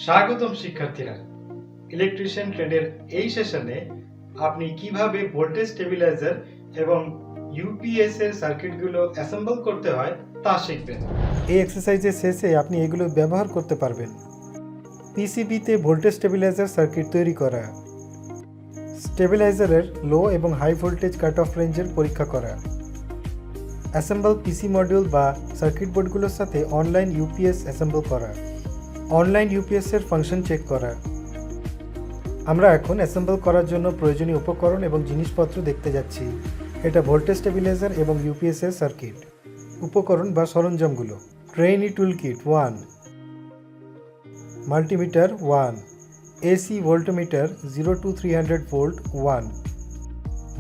স্বাগতম শিক্ষার্থীরা, ইলেকট্রিশিয়ান ট্রেডের এই সেশনে আপনি কিভাবে ভোল্টেজ স্টেবিলাইজার এবং ইউপিএস এর সার্কিটগুলো অ্যাসেম্বল করতে হয় তা শিখবেন। এই এক্সারসাইজের শেষে আপনি এগুলো ব্যবহার করতে পারবেন। পিসিবিতে ভোল্টেজ স্টেবিলাইজার সার্কিট তৈরি করা, স্টেবিলাইজারের লো এবং হাই ভোল্টেজ কাট অফ রেঞ্জের পরীক্ষা করা, অ্যাসেম্বল পিসি মডিউল বা সার্কিট বোর্ডগুলোর সাথে অনলাইন ইউপিএস অ্যাসেম্বল করা, অনলাইন ইউপিএস এর ফাংশন চেক করা। আমরা এখন অ্যাসেম্বল করার জন্য প্রয়োজনীয় উপকরণ এবং জিনিসপত্র দেখতে যাচ্ছি। এটা ভোল্টেজ স্টেবিলাইজার এবং ইউপিএস এর সার্কিট। উপকরণ বা সরঞ্জামগুলো: trainee tool kit 1, multimeter 1, AC voltmeter 0 to 300 volt 1,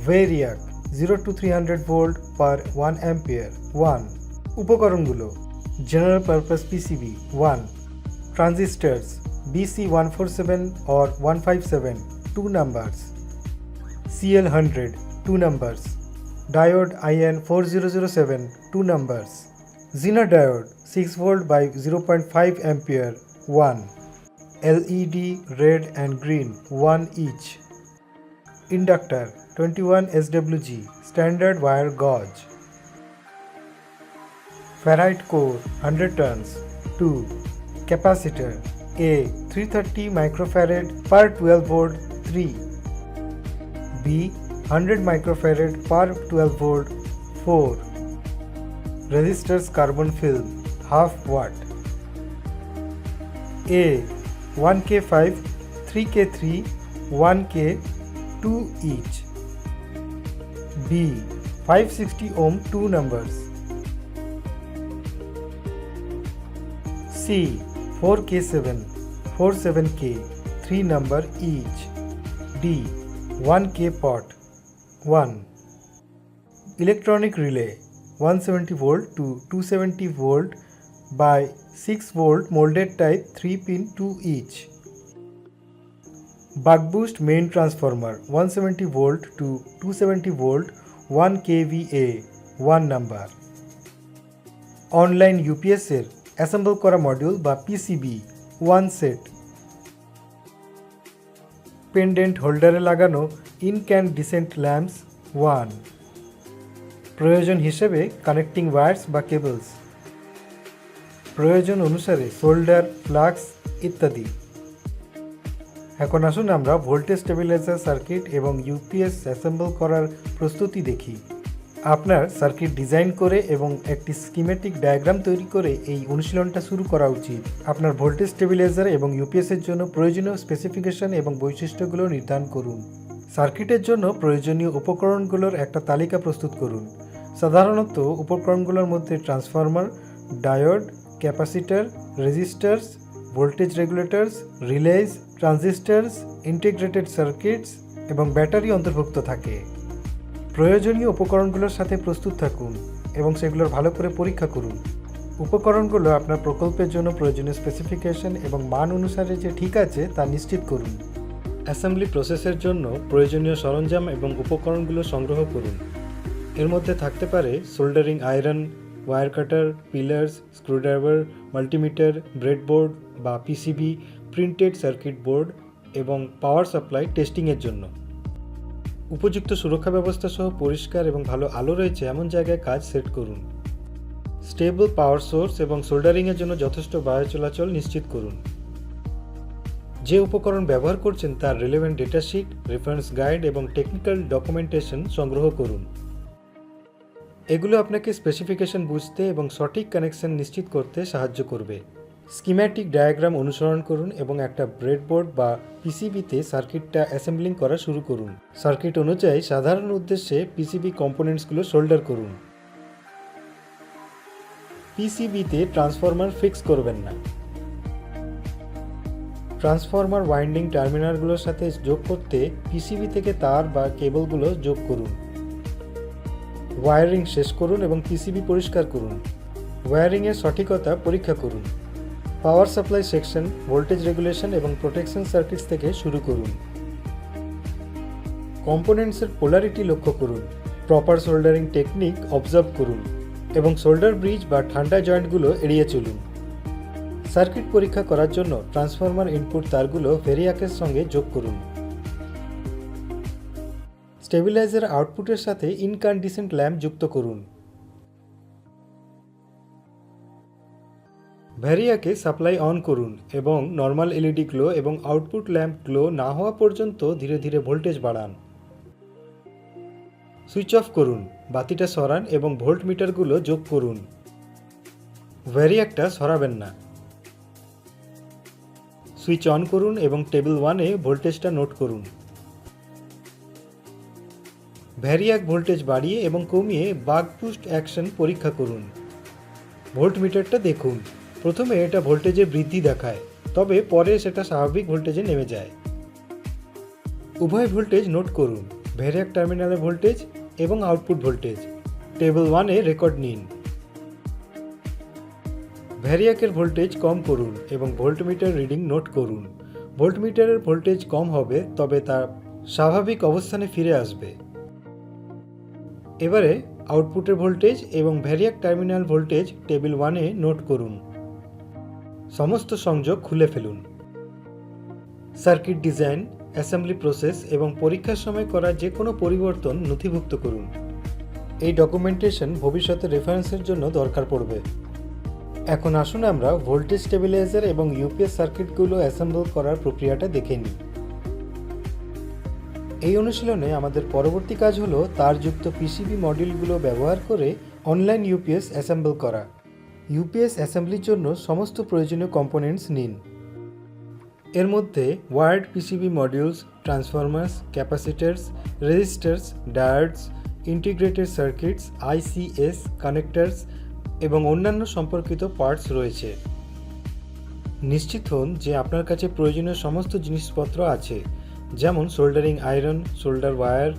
ভেরিয়াক 0 to 300 volt per 1 ampere 1। উপকরণগুলো: general purpose PCB 1, transistors BC147 or 157 2 numbers, CL100 2 numbers, diode IN4007 2 numbers, Zener diode 6 volt by 0.5 ampere 1, LED red and green 1 each, inductor 21 SWG standard wire gauge, ferrite core 100 turns 2, capacitor A 330 microfarad per 12 volt 3, B 100 microfarad per 12 volt 4, resistors carbon film half watt, A 1K5 3K3 1K 2 each, B 560 ohm 2 numbers, C 4K7 47K 3 number each, D 1K pot 1. Electronic relay 170 volt to 270 volt by 6 volt molded type 3 pin 2 each. Buck boost main transformer 170 volt to 270 volt 1 kVA 1 number. Online UPS এর assemble করা module বা PCB 1 set. Pendant হোল্ডারে লাগানো ইনক্যান্ডিসেন্ট lamps 1। প্রয়োজন হিসেবে connecting wires বা cables. প্রয়োজন অনুসারে solder, flux ইত্যাদি। এখন আসুন আমরা ভোল্টেজ স্টেবিলাইজার সার্কিট এবং ইউপিএস অ্যাসেম্বল করার প্রস্তুতি দেখি। আপনার সার্কিট ডিজাইন করে এবং একটি স্কিমেটিক ডায়াগ্রাম তৈরি করে এই অনুশীলনটা শুরু করা উচিত। আপনার ভোল্টেজ স্টেবিলাইজার এবং ইউপিএসের জন্য প্রয়োজনীয় স্পেসিফিকেশন এবং বৈশিষ্ট্যগুলো নির্ধারণ করুন। সার্কিটের জন্য প্রয়োজনীয় উপকরণগুলোর একটা তালিকা প্রস্তুত করুন। সাধারণত উপকরণগুলোর মধ্যে transformer, diode, capacitor, resistors, voltage regulators, relays, transistors, integrated circuits এবং ব্যাটারি অন্তর্ভুক্ত থাকে। প্রয়োজনীয় উপকরণগুলোর সাথে প্রস্তুত থাকুন এবং সেগুলোর ভালো করে পরীক্ষা করুন। উপকরণগুলো আপনার প্রকল্পের জন্য প্রয়োজনীয় স্পেসিফিকেশন এবং মান অনুসারে যে ঠিক আছে তা নিশ্চিত করুন। অ্যাসেম্বলি প্রসেসের জন্য প্রয়োজনীয় সরঞ্জাম এবং উপকরণগুলো সংগ্রহ করুন। এর মধ্যে থাকতে পারে সোল্ডারিং আয়রন, ওয়্যার কাটার, পিলার্স, স্ক্রুড্রাইভার, মাল্টিমিটার, ব্রেডবোর্ড বা পিসিবি, প্রিন্টেড সার্কিট বোর্ড এবং পাওয়ার সাপ্লাই টেস্টিংয়ের জন্য। উপযুক্ত সুরক্ষা ব্যবস্থা সহ পরিষ্কার এবং ভালো আলো রয়েছে এমন জায়গায় কাজ সেট করুন। স্টেবল পাওয়ার সোর্স এবং সোল্ডারিংয়ের জন্য যথেষ্ট বায়ু চলাচল নিশ্চিত করুন। যে উপকরণ ব্যবহার করছেন তার রিলেভেন্ট ডেটাশিট, রেফারেন্স গাইড এবং টেকনিক্যাল ডকুমেন্টেশন সংগ্রহ করুন। এগুলো আপনাকে স্পেসিফিকেশন বুঝতে এবং সঠিক কানেকশন নিশ্চিত করতে সাহায্য করবে। স্কিম্যাটিক ডায়াগ্রাম অনুসরণ করুন এবং একটা ব্রেডবোর্ড বা পিসিবিতে সার্কিটটা অ্যাসেম্বলিং করা শুরু করুন। সার্কিট অনুযায়ী সাধারণ উদ্দেশ্যে পিসিবি কম্পোনেন্টসগুলো সোল্ডার করুন। পিসিবিতে ট্রান্সফরমার ফিক্স করবেন না। ট্রান্সফরমার ওয়াইন্ডিং টার্মিনালগুলোর সাথে যোগ করতে পিসিবি থেকে তার বা কেবলগুলো যোগ করুন। ওয়্যারিং শেষ করুন এবং পিসিবি পরিষ্কার করুন। ওয়্যারিংয়ের সঠিকতা পরীক্ষা করুন। Power supply section, voltage regulation এবং প্রোটেকশন সার্কিটস থেকে শুরু করুন। কম্পোনেন্টসের পোলারিটি লক্ষ্য করুন। প্রপার সোল্ডারিং টেকনিক অবজার্ভ করুন এবং সোল্ডার ব্রিজ বা ঠান্ডা জয়েন্টগুলো এড়িয়ে চলুন। সার্কিট পরীক্ষা করার জন্য ট্রান্সফরমার ইনপুট তারগুলো ভেরিয়াকের সঙ্গে যোগ করুন। স্টেবিলাইজার আউটপুটের সাথে ইনকান্ডিসেন্ট ল্যাম্প যুক্ত করুন। ভ্যারিয়াকে সাপ্লাই অন করুন এবং নর্মাল এলইডি গ্লো এবং আউটপুট ল্যাম্প গ্লো না হওয়া পর্যন্ত ধীরে ধীরে ভোল্টেজ বাড়ান। সুইচ অফ করুন, বাতিটা সরান এবং ভোল্ট মিটারগুলো যোগ করুন। ভ্যারিয়াকটা সরাবেন না। সুইচ অন করুন এবং টেবিল 1-এ ভোল্টেজটা নোট করুন। ভ্যারিয়াক ভোল্টেজ বাড়িয়ে এবং কমিয়ে বাক বুস্ট অ্যাকশন পরীক্ষা করুন। ভোল্ট মিটারটা দেখুন। প্রথমে এটা ভোল্টেজে বৃদ্ধি দেখায়, তবে পরে সেটা স্বাভাবিক ভোল্টেজে নেমে যায়। উভয় ভোল্টেজ নোট করুন, ভ্যারিয়াক টার্মিনালে ভোল্টেজ এবং আউটপুট ভোল্টেজ। টেবিল 1-এ রেকর্ড নিন। ভ্যারিয়াকের ভোল্টেজ কম করুন এবং ভোল্টমিটার রিডিং নোট করুন। ভোল্টমিটারের ভোল্টেজ কম হবে, তবে তা স্বাভাবিক অবস্থানে ফিরে আসবে। এবারে আউটপুটের ভোল্টেজ এবং ভ্যারিয়াক টার্মিনাল ভোল্টেজ টেবিল 1-এ নোট করুন। সমস্ত সংযোগ খুলে ফেলুন। সার্কিট ডিজাইন, অ্যাসেম্বলি প্রসেস এবং পরীক্ষার সময় করা যে কোনো পরিবর্তন নথিভুক্ত করুন। এই ডকুমেন্টেশন ভবিষ্যতে রেফারেন্সের জন্য দরকার পড়বে। এখন আসুন আমরা ভোল্টেজ স্টেবিলাইজার এবং ইউপিএস সার্কিটগুলো অ্যাসেম্বল করার প্রক্রিয়াটা দেখে নিই। এই অনুশীলনে আমাদের পরবর্তী কাজ হলো তারযুক্ত পিসিবি মডিউলগুলো ব্যবহার করে অনলাইন ইউপিএস অ্যাসেম্বল করা। ইউপিএস অ্যাসেম্বলির জন্য সমস্ত প্রয়োজনীয় কম্পোনেন্টস নিন। এর মধ্যে ওয়ার্ড PCB modules, transformers, capacitors, resistors, diodes, integrated circuits, ICs, connectors এবং অন্যান্য সম্পর্কিত পার্টস রয়েছে। নিশ্চিত হন যে আপনার কাছে প্রয়োজনীয় সমস্ত জিনিসপত্র আছে, যেমন soldering iron, solder wire,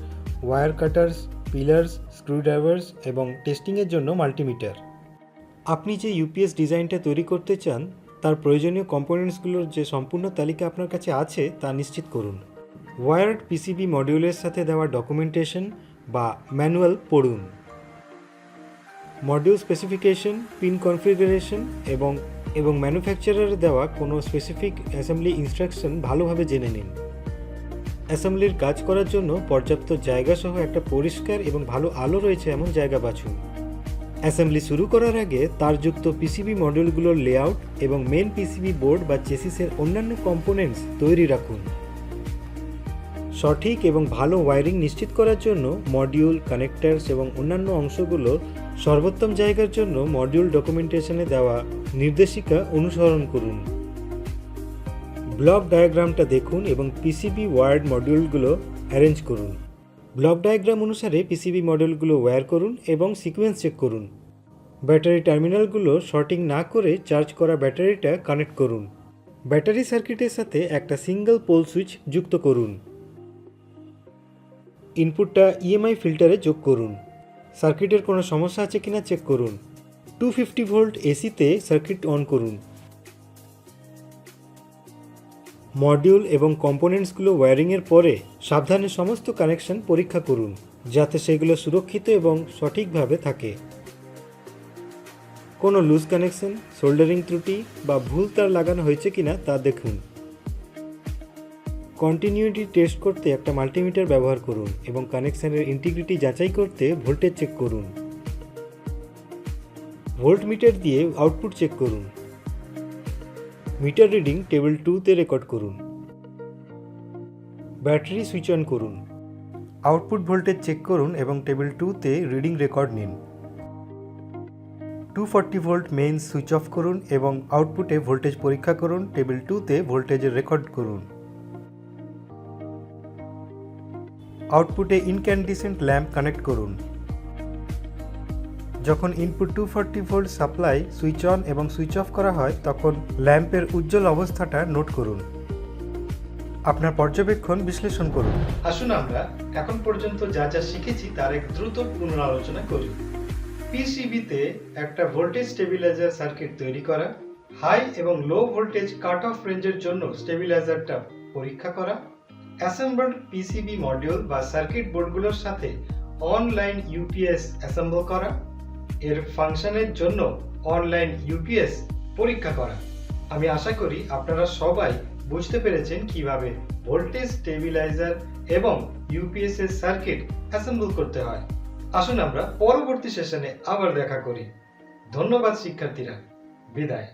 wire cutters, pliers, screwdrivers এবং টেস্টিংয়ের জন্য মাল্টিমিটার। আপনি যে ইউপিএস ডিজাইনটা তৈরি করতে চান তার প্রয়োজনীয় কম্পোনেন্টসগুলোর যে সম্পূর্ণ তালিকা আপনার কাছে আছে তা নিশ্চিত করুন। ওয়্যার্ড পিসিবি মডিউলের সাথে দেওয়া ডকুমেন্টেশন বা ম্যানুয়াল পড়ুন। মডিউল স্পেসিফিকেশন, পিন কনফিগারেশন এবং ম্যানুফ্যাকচারারের দেওয়া কোনো স্পেসিফিক অ্যাসেম্বলি ইনস্ট্রাকশন ভালোভাবে জেনে নিন। অ্যাসেম্বলির কাজ করার জন্য পর্যাপ্ত জায়গা সহ একটা পরিষ্কার এবং ভালো আলো রয়েছে এমন জায়গা বাছুন। অ্যাসেম্বলি শুরু করার আগে তারযুক্ত পিসিবি মডিউলগুলোর লেআউট এবং মেন পিসিবি বোর্ড বা চেসিসের অন্যান্য কম্পোনেন্টস তৈরি রাখুন। সঠিক এবং ভালো ওয়্যারিং নিশ্চিত করার জন্য মডিউল, কানেক্টরস এবং অন্যান্য অংশগুলোর সর্বোত্তম জায়গার জন্য মডিউল ডকুমেন্টেশনে দেওয়া নির্দেশিকা অনুসরণ করুন। ব্লক ডায়াগ্রামটা দেখুন এবং পিসিবি ওয়্যার্ড মডিউলগুলো অ্যারেঞ্জ করুন। ব্লক ডায়াগ্রাম অনুসারে পিসিবি মডিউলগুলো ওয়্যার করুন এবং সিকোয়েন্স চেক করুন। ব্যাটারি টার্মিনালগুলো শর্টিং না করে চার্জ করা ব্যাটারিটা কানেক্ট করুন। ব্যাটারি সার্কিটের সাথে একটা সিঙ্গেল পোল সুইচ যুক্ত করুন। ইনপুটটা ইএমআই ফিল্টারে যোগ করুন। সার্কিটের কোনো সমস্যা আছে কিনা চেক করুন। 250 ভোল্ট এসিতে সার্কিট অন করুন। মডিউল এবং কম্পোনেন্টসগুলো ওয়্যারিংয়ের পরে সাবধানে সমস্ত কানেকশন পরীক্ষা করুন, যাতে সেগুলো সুরক্ষিত এবং সঠিকভাবে থাকে। কোনো লুজ কানেকশন, সোল্ডারিং ত্রুটি বা ভুল তার লাগানো হয়েছে কিনা তা দেখুন। কন্টিনিউটি টেস্ট করতে একটা মাল্টিমিটার ব্যবহার করুন এবং কানেকশনের ইন্টিগ্রিটি যাচাই করতে ভোল্টেজ চেক করুন। ভোল্টমিটার দিয়ে আউটপুট চেক করুন। মিটার রিডিং টেবিল 2-তে রেকর্ড করুন। ব্যাটারি সুইচ অন করুন। আউটপুট ভোল্টেজ চেক করুন এবং টেবিল 2-তে রিডিং রেকর্ড নিন। 240 ভোল্ট মেইন সুইচ অফ করুন এবং আউটপুটে ভোল্টেজ পরীক্ষা করুন। টেবিল 2-তে ভোল্টেজের রেকর্ড করুন। আউটপুটে ইনক্যান্ডিসেন্ট ল্যাম্প কানেক্ট করুন। যখন input 240 volt supply switch on এবং সুইচ অফ করা হয় তখন ল্যাম্পের উজ্জ্বল অবস্থাটা নোট করুন। আপনার পর্যবেক্ষণ বিশ্লেষণ করুন। আসুন আমরা এখন পর্যন্ত যা যা শিখেছি তার এক দ্রুত পুনরালোচনা করি। পিসিবিতে একটা ভোল্টেজ স্টেবিলাইজার সার্কিট তৈরি করা, হাই এবং লো ভোল্টেজ কাট অফ রেঞ্জের জন্য স্টেবিলাইজারটা পরীক্ষা করা, অ্যাসেম্বলড পিসিবি মডিউল বা সার্কিট বোর্ডগুলোর সাথে অনলাইন ইউপিএস অ্যাসেম্বল করা, এর ফাংশনের জন্য অনলাইন ইউপিএস পরীক্ষা করা। আমি আশা করি আপনারা সবাই বুঝতে পেরেছেন কিভাবে ভোল্টেজ স্টেবিলাইজার এবং ইউপিএস এর সার্কিট অ্যাসেম্বল করতে হয়। আসুন আমরা পরবর্তী সেশনে আবার দেখা করি। ধন্যবাদ শিক্ষার্থীরা, বিদায়।